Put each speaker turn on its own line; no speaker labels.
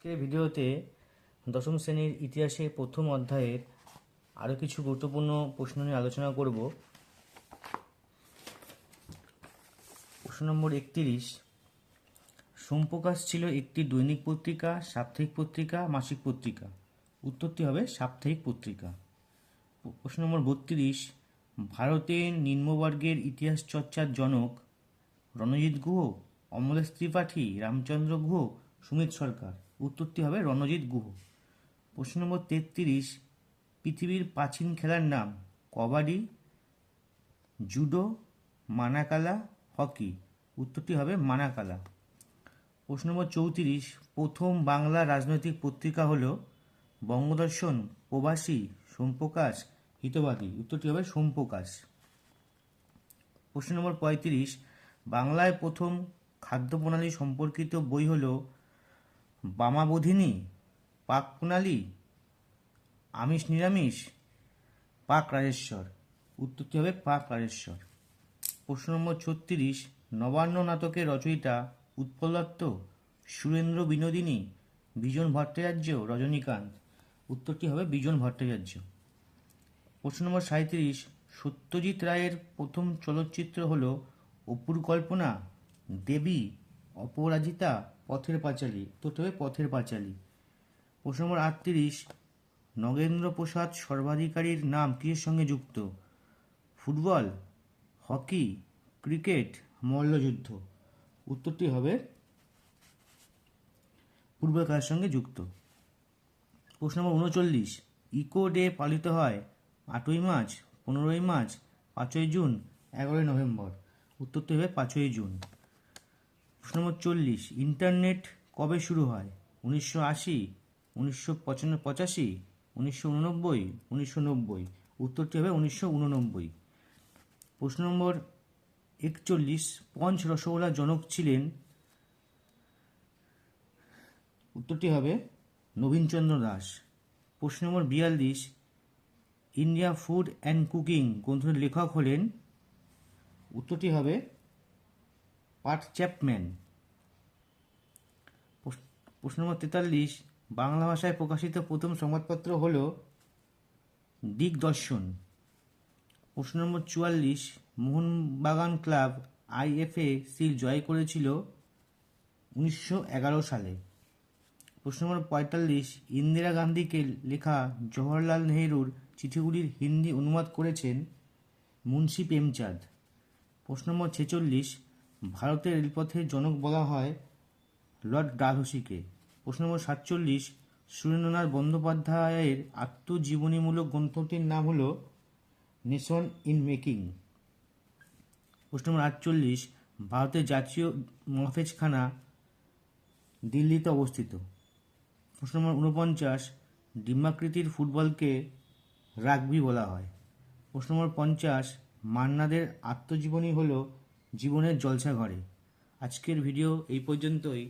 আজকের ভিডিওতে দশম শ্রেণীর ইতিহাসের প্রথম অধ্যায়ের আরও কিছু গুরুত্বপূর্ণ প্রশ্ন নিয়ে আলোচনা করব। প্রশ্ন নম্বর 31, সোমপ্রকাশ ছিল একটি দৈনিক পত্রিকা, সাপ্তাহিক পত্রিকা, মাসিক পত্রিকা? উত্তরটি হবে সাপ্তাহিক পত্রিকা। প্রশ্ন নম্বর 32, ভারতের নিম্নবর্গের ইতিহাস চর্চার জনক রণজিৎ গুহ, অমলেশ ত্রিপাঠী, রামচন্দ্র গুহ, সুমিত সরকার? উত্তরটি হবে রণজিৎ গুহ। প্রশ্ন নম্বর 33, পৃথিবীর প্রাচীন খেলার নাম? Kabaddi, judo, mancala, hockey? উত্তরটি হবে মানাকালা। প্রশ্ন নম্বর 34, প্রথম বাংলা রাজনৈতিক পত্রিকা হল বঙ্গদর্শন, প্রবাসী, সোমপ্রকাশ, হিতবাদী? উত্তরটি হবে সোমপ্রকাশ। প্রশ্ন নম্বর 35, বাংলায় প্রথম খাদ্য প্রণালী সম্পর্কিত বই হল বামাবোধিনী, পাক প্রণালী, আমিষ নিরামিষ, পাক রাজেশ্বর? উত্তরটি হবে পাক রাজেশ্বর। প্রশ্ন নম্বর 36, নবান্ন নাটকের রচয়িতা উৎপল দত্ত, সুরেন্দ্র বিনোদিনী, বিজন ভট্টাচার্য, রজনীকান্ত? উত্তরটি হবে বিজন ভট্টাচার্য। প্রশ্ন নম্বর 37, সত্যজিৎ রায়ের প্রথম চলচ্চিত্র হল অপুর কল্পনা, দেবী, অপরাজিতা, পথের পাঁচালী? উত্তরটি হবে পথের পাঁচালী। প্রশ্ন নম্বর 38, নগেন্দ্র প্রসাদ সর্বাধিকারীর নাম কিসের সঙ্গে যুক্ত? ফুটবল, হকি, ক্রিকেট, মল্লযুদ্ধ? উত্তরটি হবে ফুটবল খেলার সঙ্গে যুক্ত। প্রশ্ন নম্বর 39, ইকো ডে পালিত হয় 8ই মার্চ, 15ই মার্চ, 5ই জুন, 11ই নভেম্বর? উত্তরটি হবে 5ই জুন। প্রশ্ন নম্বর 40, ইন্টারনেট কবে শুরু হয়? 1980, 1985, 1989, 1990? উত্তরটি হবে 1989। প্রশ্ন নম্বর 41, পঞ্চ রসগোল্লার জনক ছিলেন? উত্তরটি হবে নবীনচন্দ্র দাস। প্রশ্ন নম্বর 42, ইন্ডিয়া ফুড অ্যান্ড কুকিং গ্রন্থের লেখক হলেন? উত্তরটি হবে পার্ট চ্যাপম্যান। প্রশ্ন নম্বর 43, বাংলা ভাষায় প্রকাশিত প্রথম সংবাদপত্র হল দিগদর্শন? প্রশ্ন নম্বর 44, মোহনবাগান ক্লাব আইএফএ শিল্ড জয় করেছিল 1911 সালে? প্রশ্ন নম্বর 45, ইন্দিরা গান্ধীকে লেখা জওহরলাল নেহরুর চিঠিগুলির হিন্দি অনুবাদ করেছেন মুন্সি প্রেমচাঁদ? প্রশ্ন নম্বর 46, ভারতের রেলপথের জনক বলা হয় লর্ড ডালহৌসিকে? প্রশ্ন নম্বর 47, সুরেন্দ্রনাথ বন্দ্যোপাধ্যায়ের আত্মজীবনীমূলক গ্রন্থটির নাম হল নেশন ইন মেকিং? প্রশ্ন নম্বর 48, ভারতের জাতীয় মহাফেজখানা দিল্লিতে অবস্থিত? প্রশ্ন নম্বর 49, ডিম্বাকৃতির ফুটবলকে রাগবি বলা হয়? প্রশ্ন নম্বর 50, মান্নাদের আত্মজীবনী হল জীবনের জলসাঘরে? আজকের ভিডিও এই পর্যন্তই।